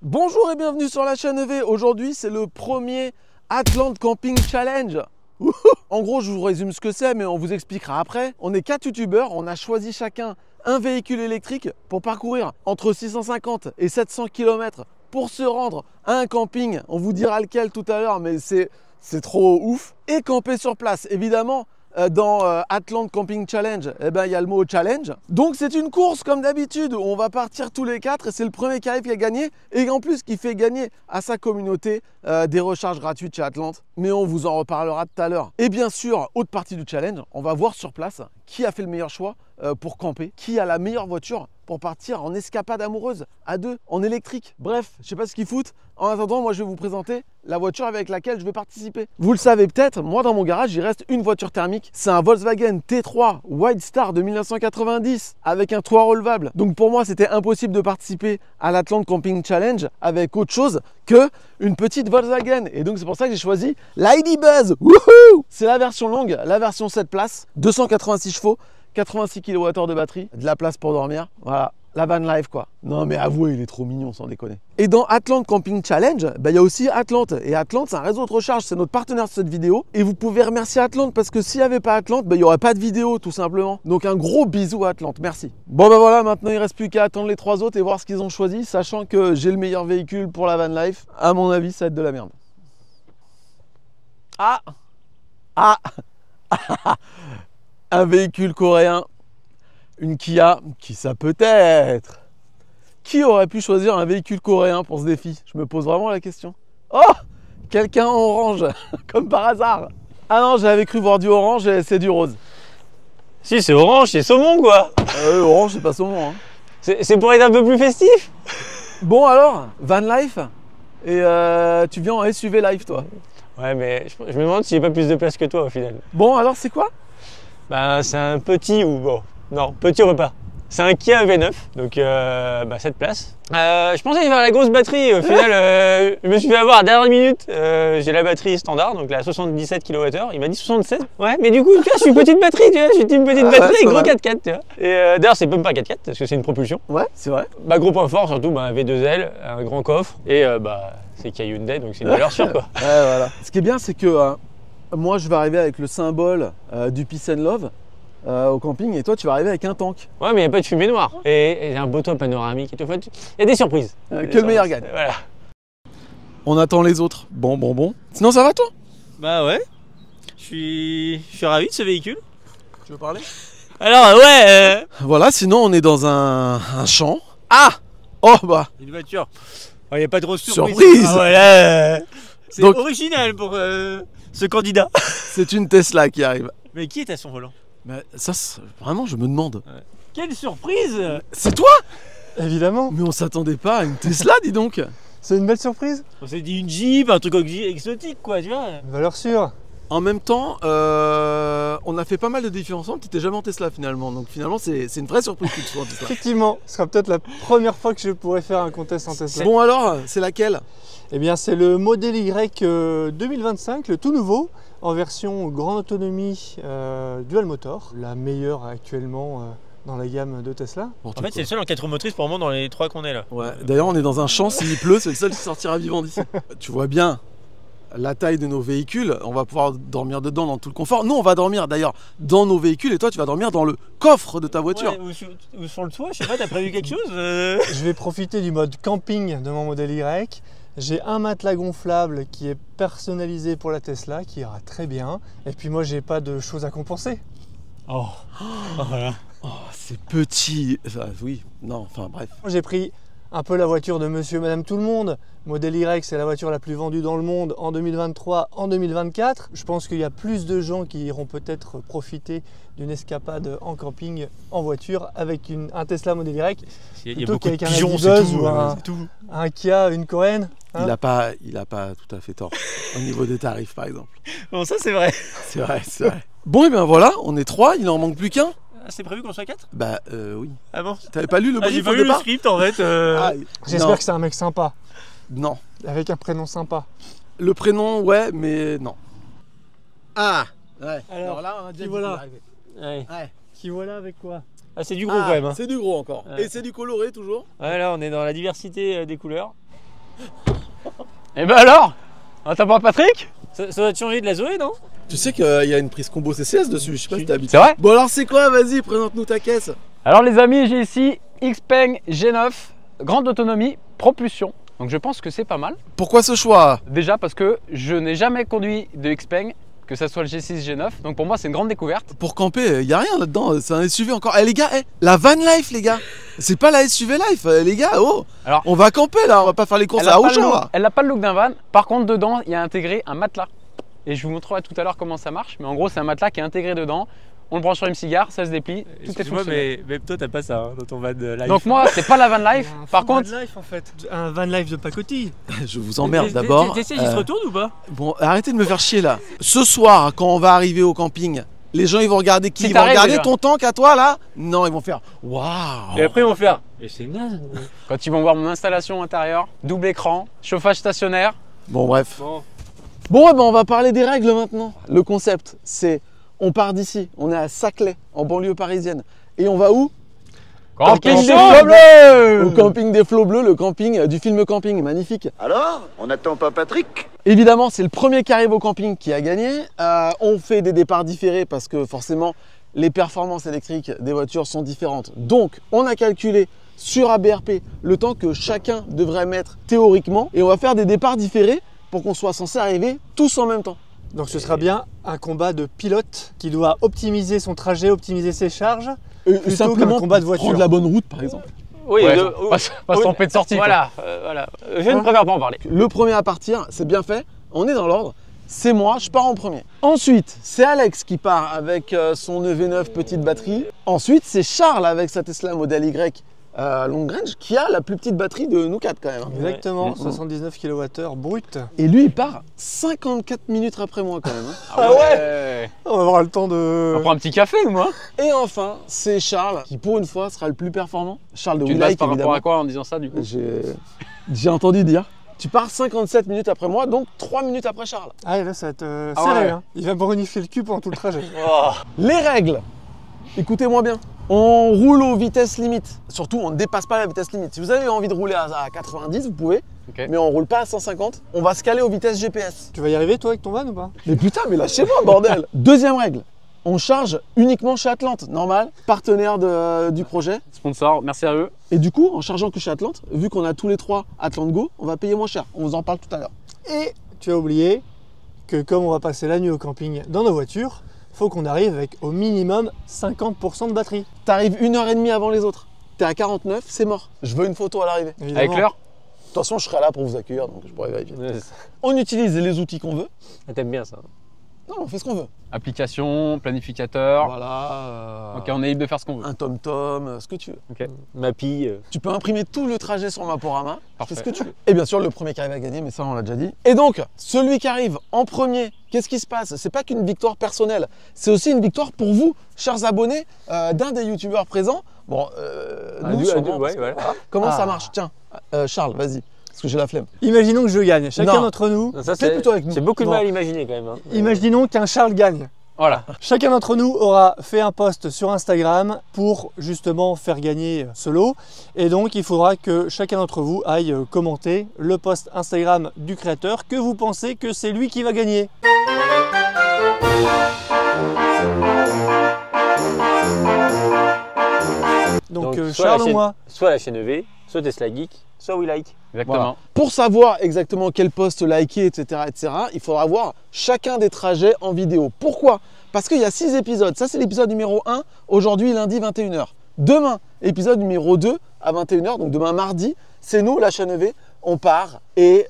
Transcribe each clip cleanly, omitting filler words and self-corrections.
Bonjour et bienvenue sur la chaîne EV. Aujourd'hui, c'est le premier Atlante Camping Challenge. Wouhou. En gros, je vous résume ce que c'est, mais on vous expliquera après. On est 4 youtubeurs, on a choisi chacun un véhicule électrique pour parcourir entre 650 et 700 km pour se rendre à un camping. On vous dira lequel tout à l'heure, mais c'est trop ouf. Et camper sur place, évidemment. Dans Atlante Camping Challenge, eh ben, il y a le mot challenge. Donc c'est une course comme d'habitude où on va partir tous les 4 et c'est le premier qui arrive qui a gagné. Et en plus qui fait gagner à sa communauté des recharges gratuites chez Atlante. Mais on vous en reparlera tout à l'heure. Et bien sûr, autre partie du challenge, on va voir sur place qui a fait le meilleur choix pour camper, qui a la meilleure voiture pour partir en escapade amoureuse à deux, en électrique. Bref, je sais pas ce qu'ils foutent. En attendant, moi je vais vous présenter la voiture avec laquelle je vais participer. Vous le savez peut-être, moi dans mon garage, il reste une voiture thermique. C'est un Volkswagen T3 White Star de 1990 avec un toit relevable. Donc pour moi, c'était impossible de participer à l'Atlante Camping Challenge avec autre chose que une petite Volkswagen. Et donc c'est pour ça que j'ai choisi l'ID Buzz. Wouhou! C'est la version longue, la version 7 places, 286 chevaux. 86 kWh de batterie, de la place pour dormir, voilà, la van life quoi. Non mais avouez, il est trop mignon sans déconner. Et dans Atlante Camping Challenge, il y a aussi Atlante. Et Atlante, c'est un réseau de recharge, c'est notre partenaire de cette vidéo. Et vous pouvez remercier Atlante parce que s'il n'y avait pas Atlante, il n'y aurait pas de vidéo tout simplement. Donc un gros bisou à Atlante, merci. Bon ben voilà, maintenant il ne reste plus qu'à attendre les 3 autres et voir ce qu'ils ont choisi, sachant que j'ai le meilleur véhicule pour la van life. À mon avis, ça va être de la merde. Ah. Un véhicule coréen, une Kia, qui ça peut être? Qui aurait pu choisir un véhicule coréen pour ce défi? Je me pose vraiment la question. Oh, quelqu'un en orange, comme par hasard. Ah non, j'avais cru voir du orange et c'est du rose. Si, c'est orange, c'est saumon quoi. Orange, c'est pas saumon. Hein. C'est pour être un peu plus festif. Bon alors, van life, et tu viens en SUV life toi. Ouais, mais je me demande s'il n'y a pas plus de place que toi au final. Bon alors, c'est quoi? Bah, c'est un petit ou bon, non, petit repas. C'est un Kia V9, donc 7 places. Je pensais qu'il y avait la grosse batterie, au final je me suis fait avoir à la dernière minute. J'ai la batterie standard, donc la 77 kWh, il m'a dit 76. Ouais, mais du coup, tu vois, je suis une petite batterie, tu vois, je suis une petite batterie avec gros 4x4, tu vois. Et d'ailleurs, c'est même pas 4x4, parce que c'est une propulsion. Ouais, c'est vrai. Bah, gros point fort, surtout, V2L, un grand coffre, et c'est Kia Hyundai, donc c'est une valeur sûre, quoi. Ouais, voilà. Ce qui est bien, c'est que moi, je vais arriver avec le symbole du Peace and Love. Au camping et toi tu vas arriver avec un tank. Ouais mais il n'y a pas de fumée noire et un beau toit panoramique et tout. Il y a des surprises. Que le meilleur gagne. Voilà. On attend les autres. Bon. Sinon ça va toi? Bah ouais. Je suis ravi de ce véhicule. Tu veux parler? Alors ouais. Voilà, sinon on est dans un champ. Ah! Oh bah. Une voiture. Il n'y a pas de grosse surprise. Ah, voilà. C'est donc original pour ce candidat. C'est une Tesla qui arrive. Mais qui est à son volant? Mais ça, vraiment, je me demande. Ouais. Quelle surprise! C'est toi? Évidemment. Mais on s'attendait pas à une Tesla, dis donc. C'est une belle surprise. On s'est dit une Jeep, un truc exotique quoi, tu vois. Une valeur sûre. En même temps, on a fait pas mal de défis ensemble. Tu n'étais jamais en Tesla finalement. Donc finalement, c'est une vraie surprise que tu sois en Tesla. Effectivement, ce sera peut-être la première fois que je pourrai faire un contest en Tesla. Bon alors, c'est laquelle? Eh bien, c'est le modèle Y 2025, le tout nouveau, en version grande autonomie dual motor, la meilleure actuellement dans la gamme de Tesla. En fait, c'est le seul en 4 motrices pour le moment dans les 3 qu'on est là. Ouais. D'ailleurs, on est dans un champ. S'il pleut, c'est le seul qui sortira vivant d'ici. Tu vois bien la taille de nos véhicules. On va pouvoir dormir dedans dans tout le confort. Nous, on va dormir d'ailleurs dans nos véhicules et toi, tu vas dormir dans le coffre de ta voiture. Ouais, ou sur le toit, je sais pas, t'as prévu quelque chose Je vais profiter du mode camping de mon modèle Y. J'ai un matelas gonflable qui est personnalisé pour la Tesla, qui ira très bien. Et puis moi, j'ai pas de choses à compenser. Oh, voilà. Oh, c'est petit. Enfin, oui, non, enfin bref. J'ai pris un peu la voiture de monsieur et madame tout le monde. Modèle Y, c'est la voiture la plus vendue dans le monde en 2023, en 2024. Je pense qu'il y a plus de gens qui iront peut-être profiter d'une escapade en camping, en voiture, avec un Tesla Model Y. Il y a beaucoup de qu'avec pigeons, un c'est Buzz tout, ou un Kia, une coréenne. Hein, Il a pas tout à fait tort. Au niveau des tarifs, par exemple. Bon, ça c'est vrai. C'est vrai, c'est vrai. Bon, et bien voilà, on est 3, il en manque plus qu'un. Ah, c'est prévu qu'on soit 4? Bah, oui. Ah bon? T'avais pas lu le J'ai brief pas au lu le départ? script en fait. Ah, J'espère non. que c'est un mec sympa, Non. avec un prénom sympa. Le prénom, ouais, mais non. Ah ouais. Alors, là, on a déjà qui voilà. Ouais. Ouais. Qui voilà avec quoi? Ah, c'est du gros quand même. Hein. C'est du gros encore. Ouais. Et c'est du coloré toujours. Ouais, là on est dans la diversité des couleurs. Et ben alors, on t'as pas Patrick? Ça doit te changer de la Zoé, non? Tu sais qu'il y a une prise combo CCS dessus, je sais pas si t'as habitué. C'est vrai? Bon alors c'est quoi? Vas-y, présente-nous ta caisse. Alors les amis, j'ai ici Xpeng G9, grande autonomie, propulsion. Donc je pense que c'est pas mal. Pourquoi ce choix? Déjà parce que je n'ai jamais conduit de Xpeng, que ça soit le G6, G9. Donc pour moi c'est une grande découverte. Pour camper, y a rien là-dedans, c'est un SUV encore. Eh les gars, la van life les gars. C'est pas la SUV life, les gars, oh. Alors, on va camper là, on va pas faire les courses elle à a pas le Auchan look- là. elle n'a pas le look d'un van. Par contre dedans, il y a intégré un matelas. Et je vous montrerai tout à l'heure comment ça marche. Mais en gros c'est un matelas qui est intégré dedans. On le branche sur une cigare, ça se déplie, tout est Excuse-moi, fonctionnel. mais toi, t'as pas ça hein, dans ton van de life. Donc moi, c'est pas la van life. Par contre, van life en fait, un van life de pacotille. Je vous emmerde d'abord. T'essayes, il se retourne ou pas? Bon, arrêtez de me faire chier là. Ce soir, quand on va arriver au camping, les gens ils vont regarder qui? Si Ils vont t'arrives, regarder déjà. ton tank à toi là? Non, ils vont faire waouh. Et après, ils vont faire. Et c'est naze. quand ils vont voir mon installation intérieure, double écran, chauffage stationnaire. Bon, bref. Bon. Bon, ouais, bah, on va parler des règles maintenant. Le concept, c'est on part d'ici, on est à Saclay, en banlieue parisienne. Et on va où? Camping Camping des Flots Bleus. Au camping des Flots Bleus, le camping du film Camping, magnifique. Alors, on n'attend pas Patrick? Évidemment, c'est le premier qui arrive au camping qui a gagné. On fait des départs différés parce que forcément, les performances électriques des voitures sont différentes. Donc, on a calculé sur ABRP le temps que chacun devrait mettre théoriquement et on va faire des départs différés pour qu'on soit censé arriver tous en même temps. Donc ce sera bien un combat de pilote qui doit optimiser son trajet, optimiser ses charges, plutôt Simplement qu'un combat de voiture. prendre la bonne route, par exemple. Oui, Ouais, pas se tromper de sortie. Voilà, Voilà. Je ne préfère pas en parler. Le premier à partir, c'est bien fait, on est dans l'ordre. C'est moi, je pars en premier. Ensuite, c'est Alex qui part avec son EV9 petite batterie. Ensuite, c'est Charles avec sa Tesla Model Y long range qui a la plus petite batterie de nous quatre quand même. Exactement, Ouais. 79 kWh brut. Et lui, il part 54 minutes après moi quand même. hein. Ah ouais. On va avoir le temps On de... prend un petit café ou moi? Et enfin, c'est Charles qui pour une fois sera le plus performant. Charles de Tu te bases WeLike par rapport évidemment. à quoi en disant ça du coup? J'ai entendu dire. Tu pars 57 minutes après moi, donc 3 minutes après Charles. Ah là ça va être Ah serré, ouais. hein. Il va brunifier le cul pendant tout le trajet. Les règles, écoutez-moi bien. On roule aux vitesses limites. Surtout, on ne dépasse pas la vitesse limite. Si vous avez envie de rouler à 90, vous pouvez. Ok. Mais on roule pas à 150. On va se caler aux vitesses GPS. Tu vas y arriver toi avec ton van ou pas? Mais putain, mais lâchez-moi, bordel. Deuxième règle. On charge uniquement chez Atlante, normal, partenaire du projet. Sponsor, merci à eux. Et du coup, en chargeant que chez Atlante, vu qu'on a tous les trois Atlante Go, on va payer moins cher. On vous en parle tout à l'heure. Et tu as oublié que comme on va passer la nuit au camping dans nos voitures, faut qu'on arrive avec au minimum 50% de batterie. T'arrives 1h30 avant les autres. T'es à 49, c'est mort. Je veux une photo à l'arrivée. De Avec Évidemment. l'heure? toute façon, je serai là pour vous accueillir, donc je pourrai vérifier. On utilise les outils qu'on veut. T'aimes bien ça. Non, on fait ce qu'on veut. Application, planificateur. Voilà. Ok, on est libre de faire ce qu'on veut. Un tom-tom, ce que tu veux. Ok. Mappy. Tu peux imprimer tout le trajet sur Maporama. Parfait. Fais ce que tu veux. Et bien sûr, le premier qui arrive à gagner, mais ça, on l'a déjà dit. Et donc, celui qui arrive en premier, qu'est-ce qui se passe? C'est pas qu'une victoire personnelle, c'est aussi une victoire pour vous, chers abonnés d'un des youtubeurs présents. Bon, nous, sûrement, parce que, ouais. voilà. Comment Ah. ça marche? Tiens, Charles, vas-y, parce que j'ai la flemme. Imaginons que je gagne. Chacun Non. d'entre nous, Ça, Fais plutôt avec nous. c'est beaucoup de Non. mal à imaginer quand même. Hein. imaginons qu'un Charles gagne. Voilà. Chacun d'entre nous aura fait un post sur Instagram pour justement faire gagner ce lot. Et donc, il faudra que chacun d'entre vous aille commenter le post Instagram du créateur que vous pensez que c'est lui qui va gagner. Donc, soit Charles la ou chaîne- moi? Soit la chaîne EV, soit Tesla Geek, soit We Like. Exactement. Voilà. Pour savoir exactement quel post liker, etc., il faudra voir chacun des trajets en vidéo. Pourquoi? Parce qu'il y a 6 épisodes. Ça, c'est l'épisode numéro 1, aujourd'hui, lundi, 21h. Demain, épisode numéro 2 à 21h, donc demain, mardi, c'est nous, la chaîne EV. On part et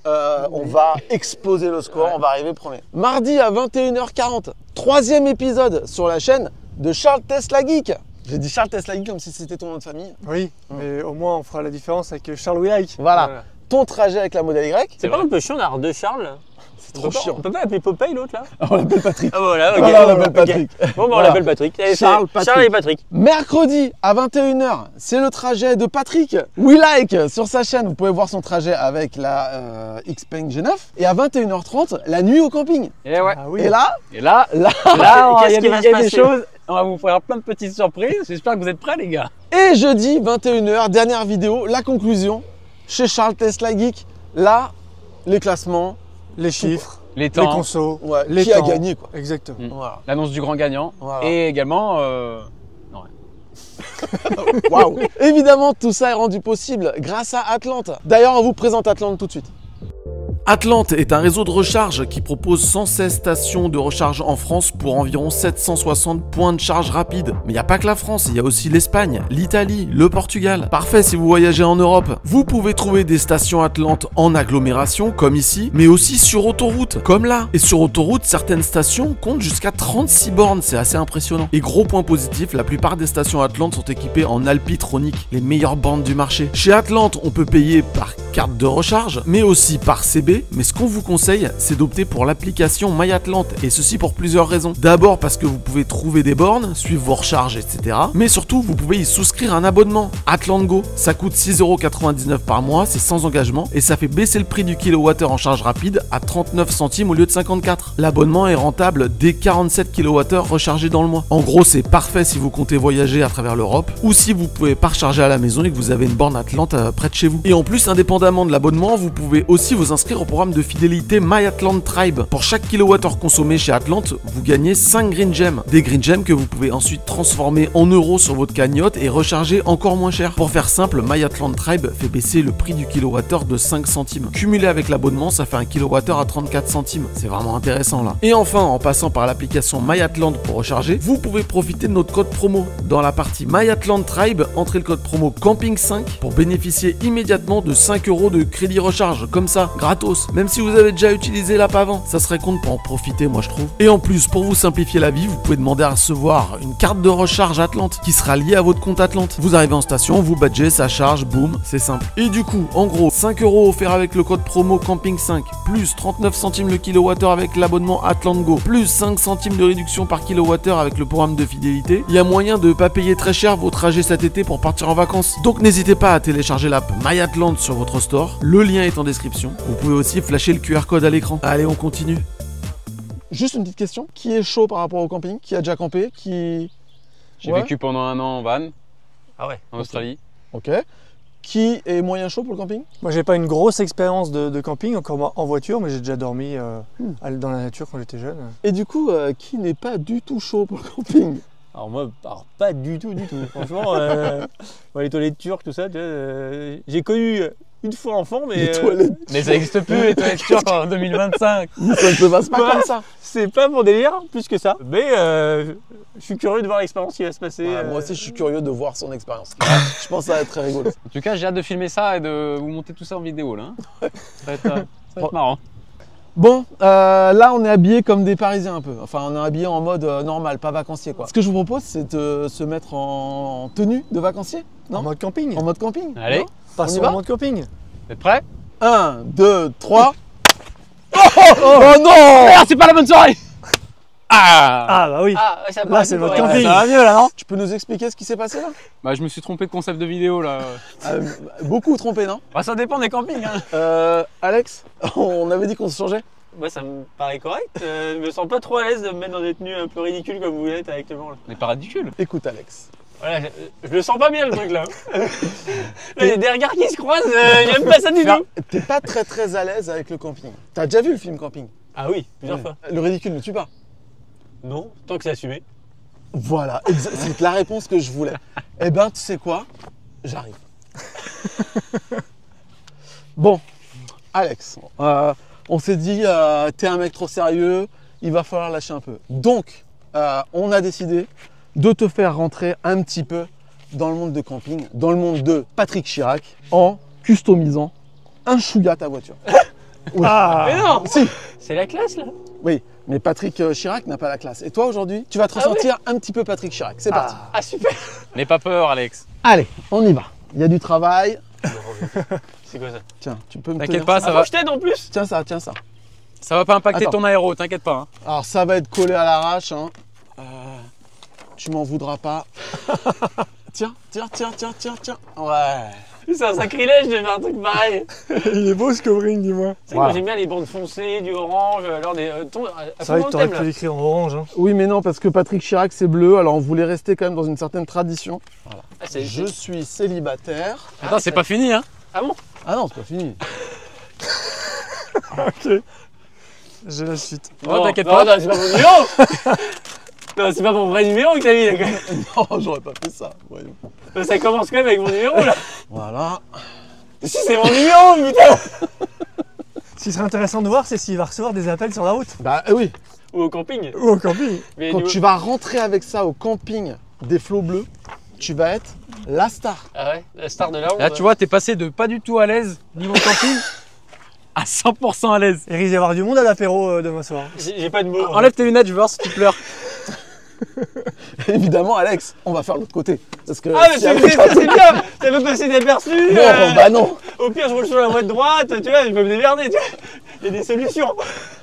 on va exploser le score, on va arriver premier. Mardi à 21h40, 3e épisode sur la chaîne de Charles Tesla Geek. J'ai dit Charles Tesla Geek comme si c'était ton nom de famille. Oui, mais au moins on fera la différence avec Charles We Like. Voilà, ton trajet avec la Model Y. C'est pas un peu chiant d'avoir deux Charles? C'est trop chiant. On peut pas appeler Popeye l'autre là? On l'appelle Patrick. Ah voilà, ok. Voilà, on l'appelle Ok. Patrick. Bon, bah, on Voilà. l'appelle Patrick. Eh, c'est Charles, Patrick. Charles et Patrick. Mercredi à 21h, c'est le trajet de Patrick. We Like sur sa chaîne. Vous pouvez voir son trajet avec la Xpeng G9. Et à 21h30, la nuit au camping. Et ouais. Ah oui. Et là, Et là, là. il y Qu'est-ce a qui va des, il y a se des passer choses. On va vous faire plein de petites surprises. J'espère que vous êtes prêts, les gars. Et jeudi 21h, dernière vidéo, la conclusion chez Charles Tesla Geek. Là, les classements, Les chiffres, Les les temps, consos, ouais, les qui a temps. gagné quoi. Exactement. Voilà. l'annonce du grand gagnant. Voilà. Et également. Waouh. Évidemment, tout ça est rendu possible grâce à Atlante. D'ailleurs, on vous présente Atlante tout de suite. Atlante est un réseau de recharge qui propose 116 stations de recharge en France pour environ 760 points de charge rapide. Mais il n'y a pas que la France, il y a aussi l'Espagne, l'Italie, le Portugal. Parfait si vous voyagez en Europe. Vous pouvez trouver des stations Atlante en agglomération, comme ici, mais aussi sur autoroute, comme là. Et sur autoroute, certaines stations comptent jusqu'à 36 bornes, c'est assez impressionnant. Et gros point positif, la plupart des stations Atlante sont équipées en Alpitronic, les meilleures bornes du marché. Chez Atlante, on peut payer par carte de recharge, mais aussi par CB. Mais ce qu'on vous conseille, c'est d'opter pour l'application MyAtlante, et ceci pour plusieurs raisons. D'abord parce que vous pouvez trouver des bornes, suivre vos recharges, etc. Mais surtout, vous pouvez y souscrire un abonnement. Atlante Go, ça coûte 6,99 € par mois, c'est sans engagement, et ça fait baisser le prix du kilowattheure en charge rapide à 39 centimes au lieu de 54. L'abonnement est rentable dès 47 kWh rechargés dans le mois. En gros, c'est parfait si vous comptez voyager à travers l'Europe, ou si vous pouvez pas recharger à la maison et que vous avez une borne Atlante près de chez vous. Et en plus, indépendamment de l'abonnement, vous pouvez aussi vous inscrire au programme de fidélité MyAtlante Tribe. Pour chaque kilowattheure consommé chez Atlante, vous gagnez 5 Green Gems. Des Green Gems que vous pouvez ensuite transformer en euros sur votre cagnotte et recharger encore moins cher. Pour faire simple, MyAtlante Tribe fait baisser le prix du kilowattheure de 5 centimes. Cumulé avec l'abonnement, ça fait un kilowattheure à 34 centimes. C'est vraiment intéressant là. Et enfin, en passant par l'application MyAtlante pour recharger, vous pouvez profiter de notre code promo. Dans la partie MyAtlante Tribe, entrez le code promo Camping5 pour bénéficier immédiatement de 5 € de crédit recharge, comme ça, gratos. Même si vous avez déjà utilisé l'app avant, ça serait con de pas en profiter, moi je trouve. Et en plus, pour vous simplifier la vie, vous pouvez demander à recevoir une carte de recharge Atlante qui sera liée à votre compte Atlante. Vous arrivez en station, vous badgez, ça charge, boum, c'est simple. Et du coup, en gros, 5 € offerts avec le code promo Camping5, plus 39 centimes le kilowattheure avec l'abonnement Atlante Go, plus 5 centimes de réduction par kilowattheure avec le programme de fidélité. Il y a moyen de pas payer très cher vos trajets cet été pour partir en vacances. Donc n'hésitez pas à télécharger l'app MyAtlante sur votre store. Le lien est en description. Vous pouvez aussi flasher le QR code à l'écran. Allez, on continue. Juste une petite question. Qui est chaud par rapport au camping? Qui a déjà campé? Qui... J'ai Ouais. vécu pendant un an en van, Ah ouais. en Australie. Ok. Qui est moyen chaud pour le camping? Moi, j'ai pas une grosse expérience de camping, encore en voiture, mais j'ai déjà dormi dans la nature quand j'étais jeune. Et du coup, qui n'est pas du tout chaud pour le camping? Alors moi, pas du tout. Franchement, moi, les toilettes turques, tout ça, tu vois, j'ai connu une fois enfant, mais Les toilettes. mais ça n'existe plus les toilettes turques en 2025. Ça ne se passe pas Ouais. comme ça. C'est pas mon délire, plus que ça. Mais je suis curieux de voir l'expérience qui va se passer. Ouais, moi aussi, je suis curieux de voir son expérience. Je pense que ça va être très rigolo. En tout cas, j'ai hâte de filmer ça et de vous monter tout ça en vidéo là. Ça va être marrant. Bon, là, on est habillés comme des Parisiens un peu. Enfin, on est habillés en mode normal, pas vacancier quoi. Ce que je vous propose, c'est de se mettre en tenue de vacancier, non? En mode camping. En mode camping. Allez. non Passons on y va en mode camping. Vous êtes prêts? 1, 2, 3. Oh non! Ah, c'est pas la bonne soirée! Ah! Ah bah oui. Ah, ça Là, c'est votre camping. Ça va mieux là, non? Tu peux nous expliquer ce qui s'est passé là? Bah, je me suis trompé de concept de vidéo là. Beaucoup trompé, non? Bah, ça dépend des campings. Hein. Alex, on avait dit qu'on se changeait. Moi, ça me paraît correct. Je me sens pas trop à l'aise de me mettre dans des tenues un peu ridicules comme vous l'êtes actuellement. Là. On est pas ridicule. Écoute, Alex. Voilà, je le sens pas bien le truc là. Là, il y a des regards qui se croisent, j'aime pas ça du tout. T'es pas très à l'aise avec le camping. T'as déjà vu le film Camping? Ah oui, plusieurs fois. Le ridicule ne tue pas. Non, tant que c'est assumé. Voilà, c'est la réponse que je voulais. Eh ben, tu sais quoi? J'arrive. Bon, Alex, on s'est dit, t'es un mec trop sérieux, il va falloir lâcher un peu. Donc, on a décidé de te faire rentrer un petit peu dans le monde de camping, dans le monde de Patrick Chirac, en customisant un chouïa ta voiture. Oui. Mais non, Si, c'est la classe là. oui, mais Patrick Chirac n'a pas la classe. Et toi, aujourd'hui, tu vas te ressentir un petit peu Patrick Chirac. C'est parti. Ah super. N'aie pas peur, Alex. Allez, on y va. Il y a du travail. C'est quoi ça? Tiens, tu peux me T'inquiète tenir pas, ça? ça Ah, va. faut que je t'aide en plus. Tiens ça, tiens ça. Ça va pas impacter Attends. ton aéro, t'inquiète pas. Hein. Alors ça va être collé à l'arrache. Hein. Tu m'en voudras pas. Tiens. Ouais. C'est un sacrilège de faire un truc pareil. Il est beau ce covering, dis-moi. Tu sais que moi j'aime bien les bandes foncées, du orange, alors des tons. C'est vrai que t'aurais pu l'écrire en orange. Hein. Oui, mais non, parce que Patrick Chirac c'est bleu. Alors on voulait rester quand même dans une certaine tradition. Je suis célibataire. Attends, c'est pas fini, hein. Ah bon? Ah non, c'est pas fini. Ok. J'ai la suite. Oh, t'inquiète pas. Non, c'est pas mon numéro. Non, c'est pas mon vrai numéro que t'as mis. D'accord. Non, j'aurais pas fait ça. Voyons. Ça commence quand même avec mon numéro là. Voilà. Si c'est mon numéro, putain. Ce qui serait intéressant de voir, c'est s'il va recevoir des appels sur la route. Bah oui. Ou au camping. Ou au camping. Mais Quand nous- tu vas rentrer avec ça au camping des flots bleus, tu vas être la star. Ah ouais, la star de la ronde. Là, tu vois, t'es passé de pas du tout à l'aise niveau camping à 100% à l'aise. Il risque d'y avoir du monde à l'apéro demain soir. J'ai pas de mots. Enlève tes lunettes, je veux voir si tu pleures. Évidemment, Alex, on va faire l'autre côté. Parce que Ah, mais c'est bien, ça peut passer inaperçu. Non, bah non. Au pire, je roule sur la voie de droite, tu vois, je peux me démerder, tu vois. Il y a des solutions.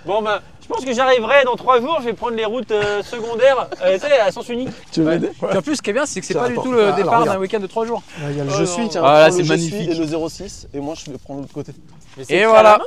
Bon, bah, je pense que j'arriverai dans 3 jours, je vais prendre les routes secondaires, tu sais, à sens unique. Tu veux m'aider Puis en plus, ce qui est bien, c'est que c'est Tiens, pas du attends. tout le Alors, départ d'un regarde. week-end de 3 jours. Là, il y a le Oh je non. suis, tiens. Voilà, Prends le c'est je magnifique. suis et le 06 et moi je vais prendre l'autre côté. Et voilà.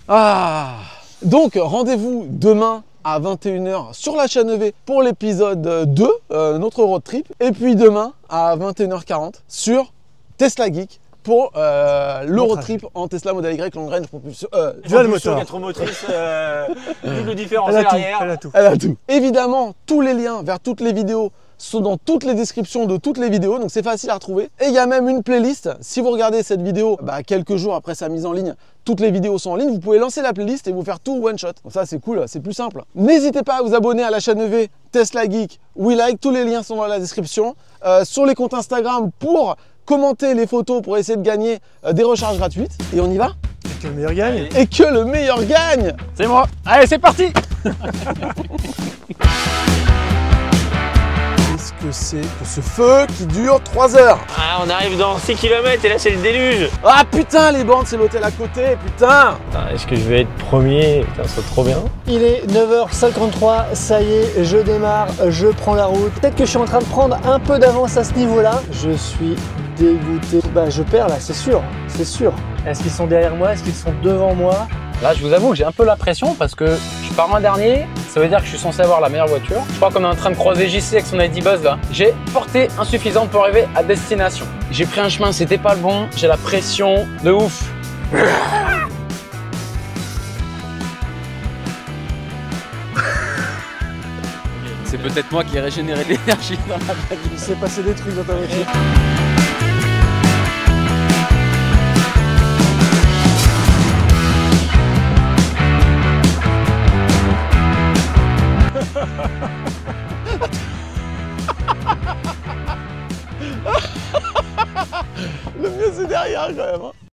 Ah. Donc rendez-vous demain à 21h sur la chaîne EV pour l'épisode 2, notre road trip. Et puis demain à 21h40 sur Tesla Geek pour le road trip en Tesla Model Y long range propulsion. Dual Propulsion moteur. 4 motrices, double Elle différentiel a tout, arrière. elle a tout. Elle a tout. Évidemment, tous les liens vers toutes les vidéos sont dans toutes les descriptions de toutes les vidéos, donc c'est facile à retrouver. Et il y a même une playlist. Si vous regardez cette vidéo quelques jours après sa mise en ligne, toutes les vidéos sont en ligne. Vous pouvez lancer la playlist et vous faire tout one shot. Donc ça, c'est cool, c'est plus simple. N'hésitez pas à vous abonner à la chaîne EV Tesla Geek We Like. Tous les liens sont dans la description. Sur les comptes Instagram pour commenter les photos pour essayer de gagner des recharges gratuites. Et on y va. Et que le meilleur gagne. Et que le meilleur gagne. C'est moi. Allez, c'est parti. Qu'est-ce que c'est que ce feu qui dure 3 heures? Ah, on arrive dans 6 km et là, c'est le déluge. Ah putain, les bandes, c'est l'hôtel à côté, putain. Est-ce que je vais être premier? Putain, c'est trop bien. Il est 9h53, ça y est, je démarre, je prends la route. Peut-être que je suis en train de prendre un peu d'avance à ce niveau-là. Je suis dégoûté. Bah je perds là, c'est sûr, c'est sûr. Est-ce qu'ils sont derrière moi? Est-ce qu'ils sont devant moi? Là, je vous avoue que j'ai un peu la pression parce que je pars un dernier. Ça veut dire que je suis censé avoir la meilleure voiture. Je crois qu'on est en train de croiser JC avec son ID Buzz là. J'ai portée insuffisante pour arriver à destination. J'ai pris un chemin, c'était pas le bon. J'ai la pression de ouf. C'est peut-être moi qui ai régénéré de l'énergie dans la bague. Il s'est passé des trucs dans ta voiture. Le mieux, c'est derrière quand même.